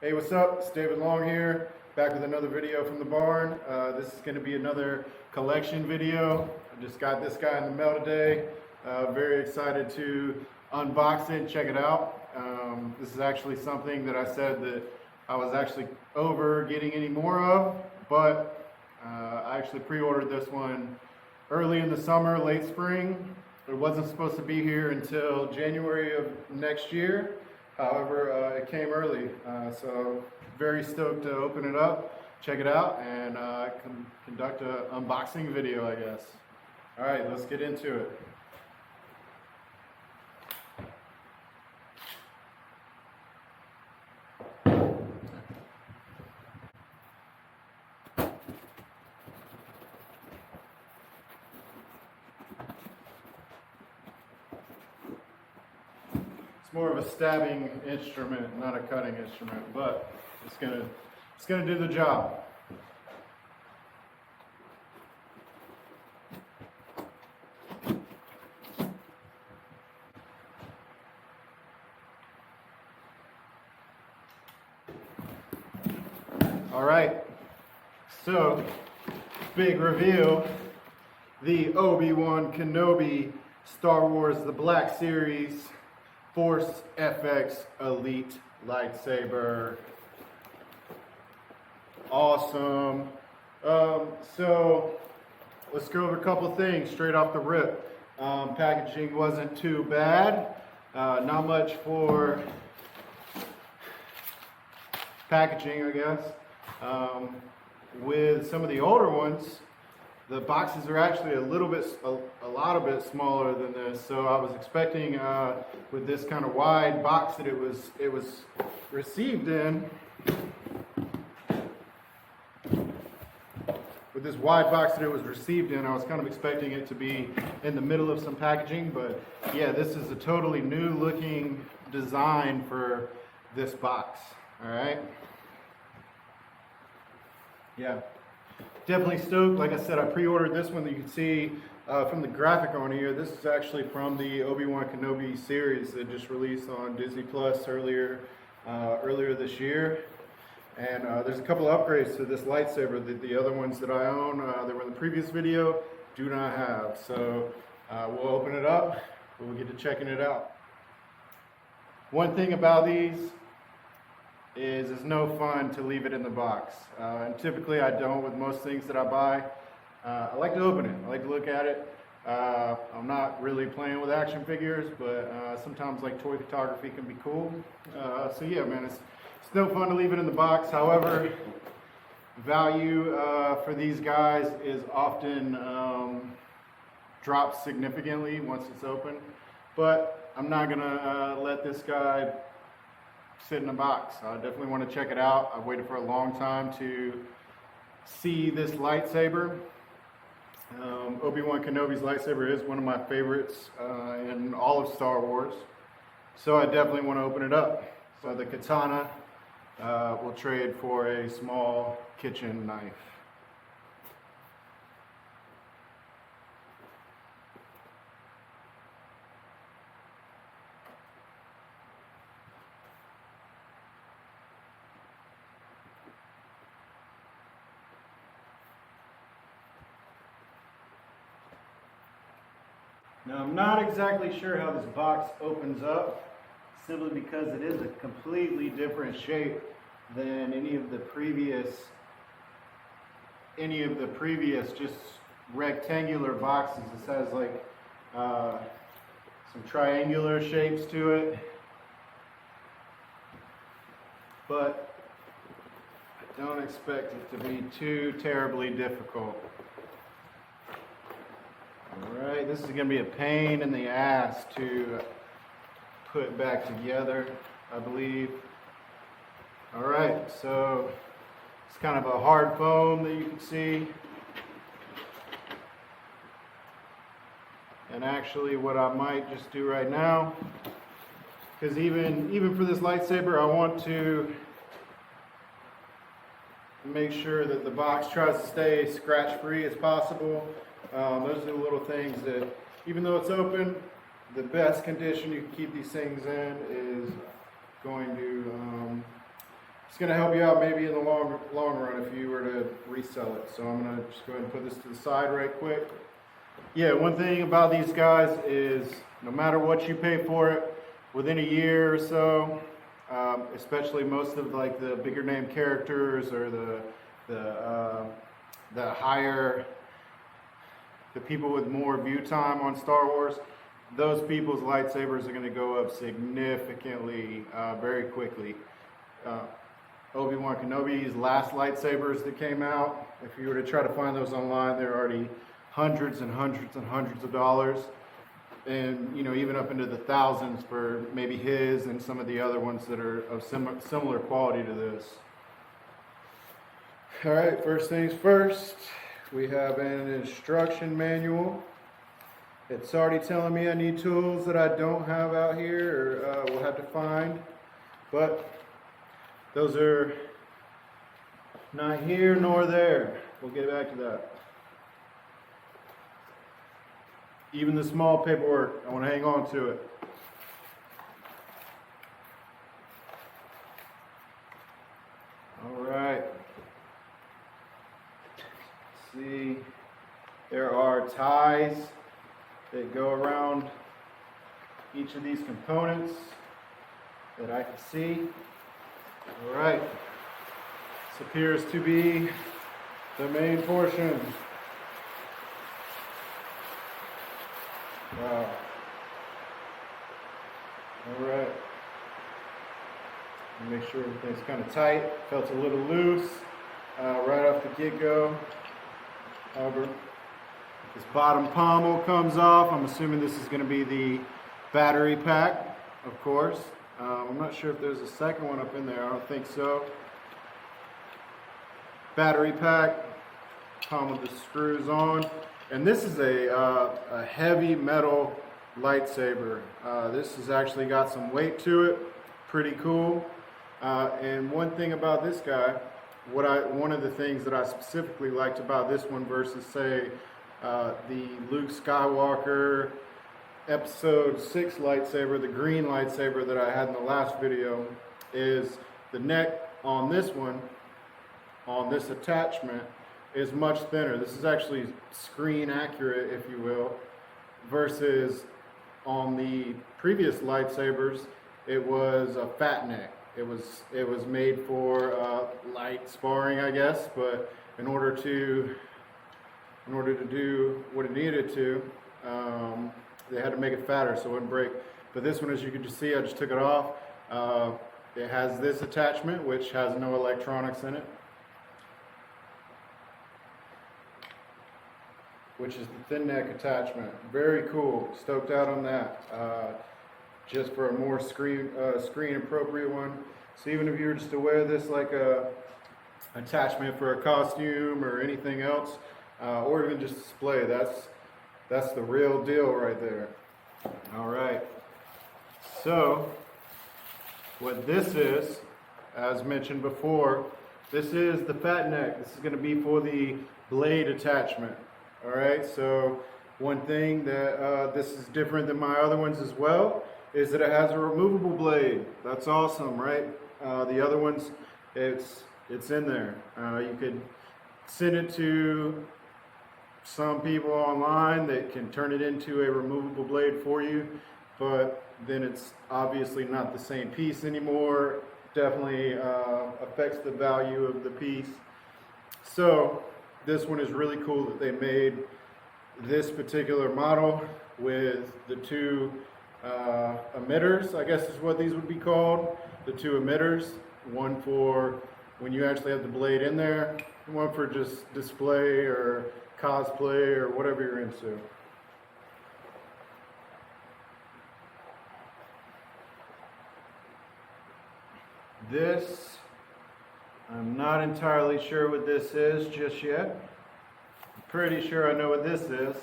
Hey, what's up? It's David Long here, back with another video from the barn. This is going to be another collection video. I just got this guy in the mail today. Very excited to unbox it and check it out. This is actually something that I said that I was actually over getting any more of, but I actually pre-ordered this one early in the summer, late spring. It wasn't supposed to be here until January of next year. However, it came early, so very stoked to open it up, check it out, and conduct an unboxing video, I guess. All right, let's get into it. It's more of a stabbing instrument, not a cutting instrument, but it's gonna do the job. All right, so big reveal: the Obi-Wan Kenobi Star Wars The Black Series Force FX Elite Lightsaber. Awesome. So let's go over a couple things straight off the rip. Packaging wasn't too bad. Not much for packaging, I guess. With some of the older ones, the boxes are actually a lot bit smaller than this. So I was expecting with this kind of wide box that it was received in. With this wide box that it was received in, I was kind of expecting it to be in the middle of some packaging, but yeah, this is a totally new looking design for this box. All right. Yeah. Definitely stoked. Like I said, I pre-ordered this one that you can see from the graphic on here. This is actually from the Obi-Wan Kenobi series that just released on Disney Plus earlier this year. And there's a couple of upgrades to this lightsaber that the other ones that I own that were in the previous video do not have. So we'll open it up. We'll get to checking it out. One thing about these is it's no fun to leave it in the box. And typically I don't with most things that I buy. I like to open it. I like to look at it. I'm not really playing with action figures, but sometimes like toy photography can be cool. So yeah, man, it's no fun to leave it in the box. However, value for these guys is often dropped significantly once it's open. But I'm not gonna let this guy sit in a box. I definitely want to check it out. I've waited for a long time to see this lightsaber. Obi-Wan Kenobi's lightsaber is one of my favorites in all of Star Wars. So I definitely want to open it up. So the katana will trade for a small kitchen knife. Now, I'm not exactly sure how this box opens up, simply because it is a completely different shape than any of the previous just rectangular boxes. This has like some triangular shapes to it, but I don't expect it to be too terribly difficult. Alright, this is going to be a pain in the ass to put back together, I believe. Alright, so it's kind of a hard foam that you can see. And actually what I might just do right now, because even for this lightsaber, I want to make sure that the box tries to stay scratch-free as possible. Those are the little things that, even though it's open, the best condition you can keep these things in is going to it's going to help you out maybe in the long run if you were to resell it. So I'm going to just go ahead and put this to the side right quick. Yeah, one thing about these guys is no matter what you pay for it, within a year or so, especially most of like the bigger name characters or the higher, the people with more view time on Star Wars, those people's lightsabers are going to go up significantly, very quickly. Obi-Wan Kenobi's last lightsabers that came out, if you were to try to find those online, they're already hundreds and hundreds and hundreds of dollars. And, you know, even up into the thousands for maybe his and some of the other ones that are of similar quality to this. All right, first things first, we have an instruction manual. It's already telling me I need tools that I don't have out here or will have to find, but those are not here nor there. We'll get back to that. Even the small paperwork, I want to hang on to it. All right. Let's see, there are ties that go around each of these components that I can see. All right. This appears to be the main portion. Wow. All right. Make sure everything's kind of tight. Felt a little loose right off the get-go. However, this bottom pommel comes off. I'm assuming this is going to be the battery pack, of course. I'm not sure if there's a second one up in there. I don't think so. Battery pack. Pommel just screws on. And this is a heavy metal lightsaber. This has actually got some weight to it. Pretty cool. And one thing about this guy, one of the things that I specifically liked about this one versus, say, the Luke Skywalker Episode 6 lightsaber, the green lightsaber that I had in the last video, is the neck on this one, on this attachment, is much thinner. This is actually screen accurate, if you will, versus on the previous lightsabers, it was a fat neck. It was made for light sparring, I guess, but in order to do what it needed to, they had to make it fatter so it wouldn't break. But this one, as you can just see, I just took it off. It has this attachment, which has no electronics in it, which is the thin neck attachment. Very cool. Stoked out on that. Just for a more screen appropriate one. So even if you were just to wear this like a attachment for a costume or anything else, or even just display, that's the real deal right there. All right. So what this is, as mentioned before, this is the fat neck. This is going to be for the blade attachment. All right. So one thing that this is different than my other ones as well is that it has a removable blade. That's awesome, right? The other ones, it's in there. You could send it to some people online that can turn it into a removable blade for you, but then it's obviously not the same piece anymore. Definitely affects the value of the piece. So this one is really cool that they made this particular model with the two emitters, I guess is what these would be called. The two emitters, one for when you actually have the blade in there, and one for just display or cosplay or whatever you're into. This, I'm not entirely sure what this is just yet. I'm pretty sure I know what this is.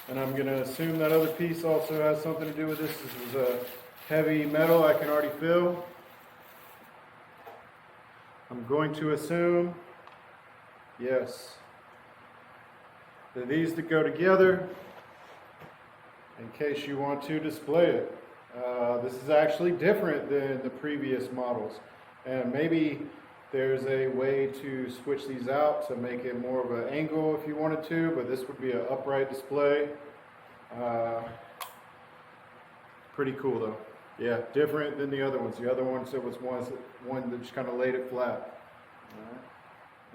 And I'm going to assume that other piece also has something to do with this. This is a heavy metal I can already feel. I'm going to assume, yes, that these that go together in case you want to display it. This is actually different than the previous models, and maybe there's a way to switch these out to make it more of an angle if you wanted to, but this would be an upright display. Pretty cool though. Yeah, different than the other ones. The other ones, there was one that just kind of laid it flat.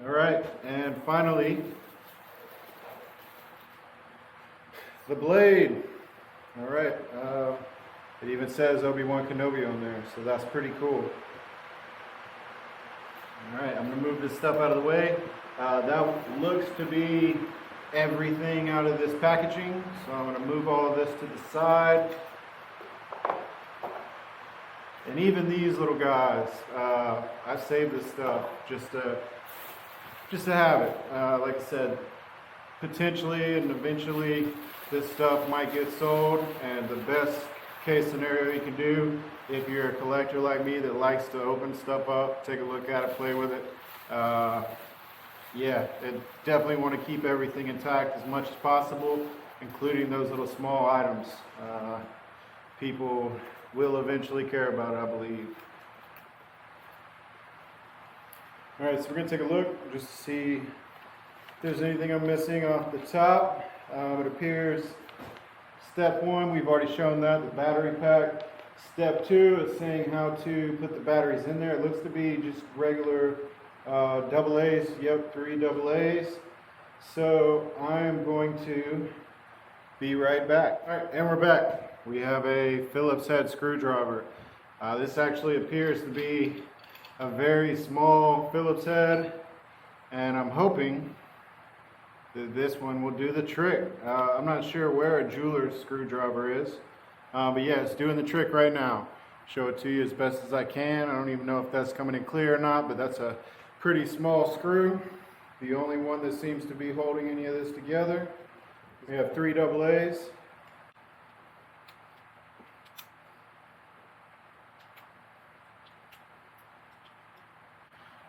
All right, and finally, the blade. All right, it even says Obi-Wan Kenobi on there, so that's pretty cool. All right, I'm gonna move this stuff out of the way. That looks to be everything out of this packaging, so I'm gonna move all of this to the side. And even these little guys, I saved this stuff just to have it. Like I said, potentially and eventually this stuff might get sold, and the best case scenario you can do if you're a collector like me that likes to open stuff up, take a look at it, play with it. Yeah, definitely want to keep everything intact as much as possible, including those little small items. People will eventually care about it, I believe. All right, so we're going to take a look just to see if there's anything I'm missing off the top. It appears step 1, we've already shown that, the battery pack. Step 2 is saying how to put the batteries in there. It looks to be just regular AA's, yep, 3 AA's. So I'm going to be right back. All right, and we're back. We have a Phillips head screwdriver. This actually appears to be a very small Phillips head, and I'm hoping that this one will do the trick. I'm not sure where a jeweler's screwdriver is, but yeah, it's doing the trick right now. Show it to you as best as I can. I don't even know if that's coming in clear or not, but that's a pretty small screw. The only one that seems to be holding any of this together. We have 3 AA's.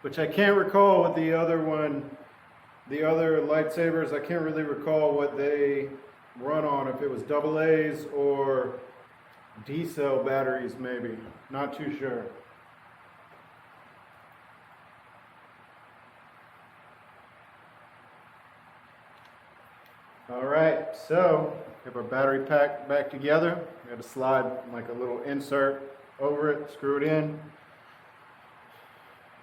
Which I can't recall what the other one, the other lightsabers, I can't really recall what they run on, if it was AA's or D-cell batteries maybe, not too sure. All right, so we have our battery pack back together. We got to slide like a little insert over it, screw it in.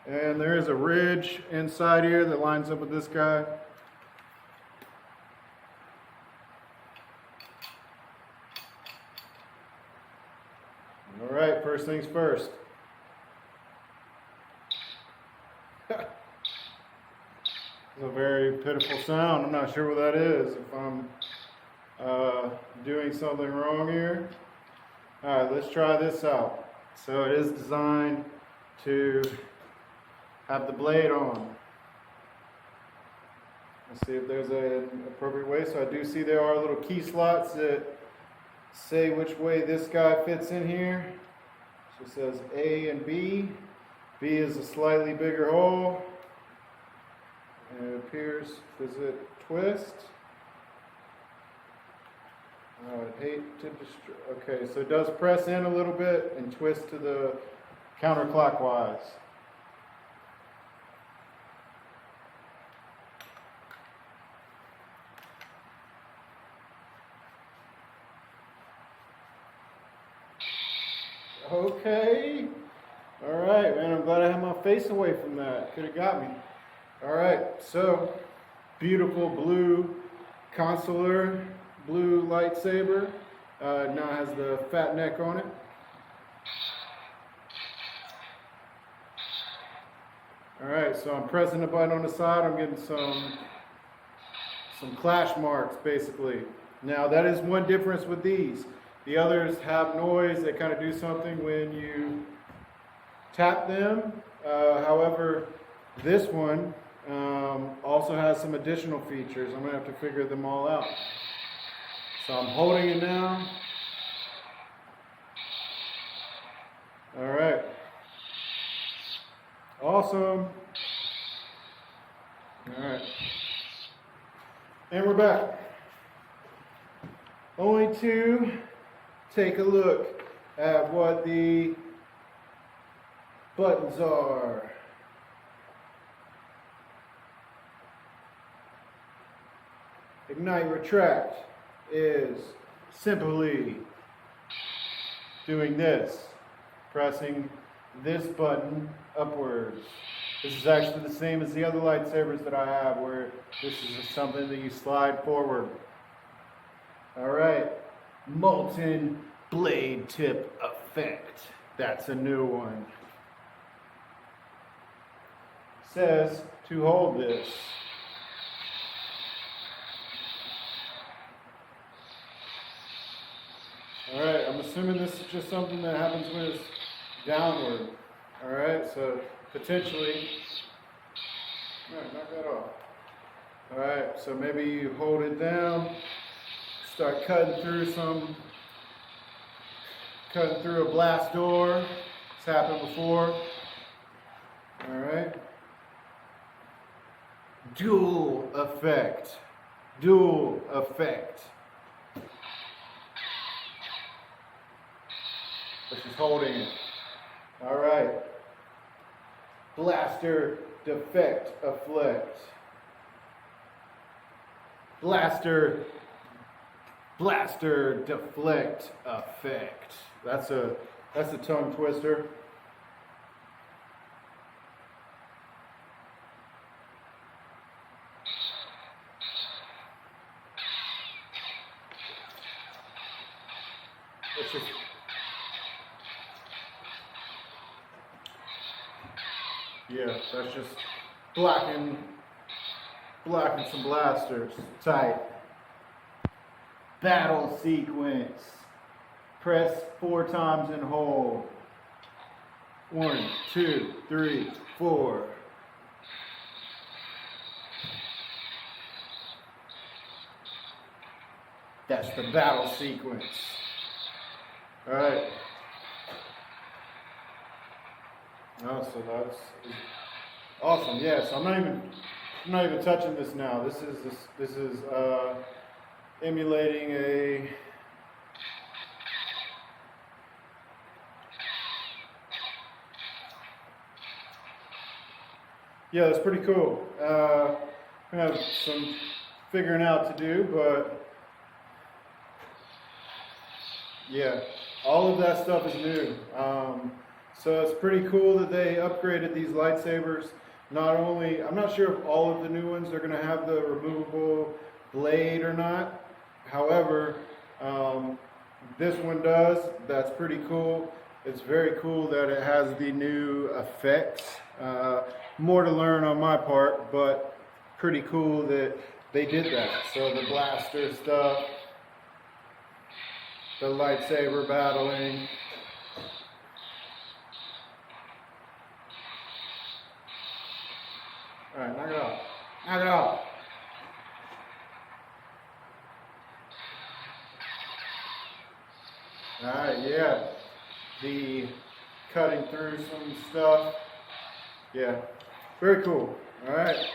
And there is a ridge inside here that lines up with this guy. All right, first things first. It's a very pitiful sound. I'm not sure what that is, if I'm doing something wrong here. All right, let's try this out. So it is designed to have the blade on. Let's see if there's an appropriate way. So I do see there are little key slots that say which way this guy fits in here. So it says A and B. B is a slightly bigger hole. And it appears, does it twist? I'd hate to destroy. Okay, so it does press in a little bit and twist to the counterclockwise. Okay. All right, man, I'm glad I had my face away from that. Could have got me. All right, so beautiful blue consular blue lightsaber. Now has the fat neck on it. All right, so I'm pressing the button on the side. I'm getting some clash marks, basically. Now, that is one difference with these. The others have noise. They kind of do something when you tap them. However, this one also has some additional features. I'm going to have to figure them all out. So I'm holding it now. All right. Awesome. All right. And we're back. Only to take a look at what the buttons are. Ignite retract is simply doing this, pressing this button upwards. This is actually the same as the other lightsabers that I have, where this is something that you slide forward. Alright, molten blade tip effect. That's a new one. Says to hold this. Alright, I'm assuming this is just something that happens when it's downward. Alright, so potentially, alright, knock that off. Alright, so maybe you hold it down, start cutting through a blast door. It's happened before. Alright. Dual effect. Dual effect. But she's holding it. Alright. Blaster defect afflict. Blaster deflect effect. That's a tongue twister. It's just that's just blocking some blasters. Tight. Battle sequence. Press 4 times and hold. 1, 2, 3, 4. That's the battle sequence. Alright. Oh, so that's awesome. Yes, I'm not even touching this now. This is emulating a that's pretty cool. I have some figuring out to do, but yeah, all of that stuff is new. So it's pretty cool that they upgraded these lightsabers. Not only, I'm not sure if all of the new ones are going to have the removable blade or not. However, this one does. That's pretty cool. It's very cool that it has the new effects. More to learn on my part, but pretty cool that they did that. So the blaster stuff, the lightsaber battling. Alright, knock it off. Knock it off. Alright, yeah. The cutting through some stuff. Yeah. Very cool. Alright.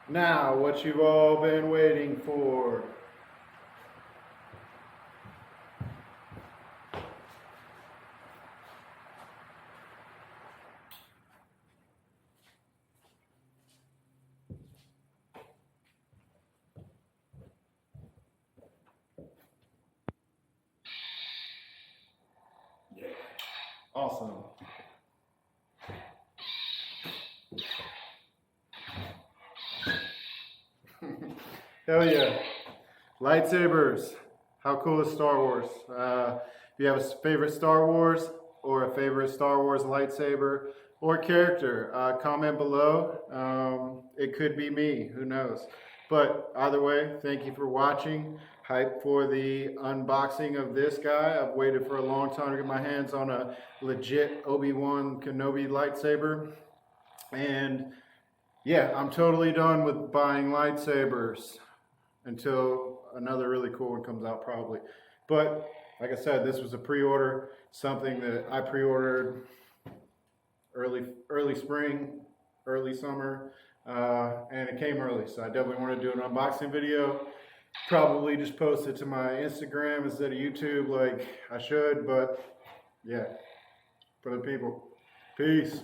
Now, what you've all been waiting for. Awesome. Hell yeah. Lightsabers. How cool is Star Wars? If you have a favorite Star Wars or a favorite Star Wars lightsaber or character, comment below. It could be me, who knows. But either way, thank you for watching. Hype for the unboxing of this guy. I've waited for a long time to get my hands on a legit Obi-Wan Kenobi lightsaber. And yeah, I'm totally done with buying lightsabers until another really cool one comes out probably. But like I said, this was a pre-order, something that I pre-ordered early spring, early summer, and it came early. So I definitely want to do an unboxing video. Probably just post it to my Instagram instead of YouTube like I should, but yeah, for the people. Peace.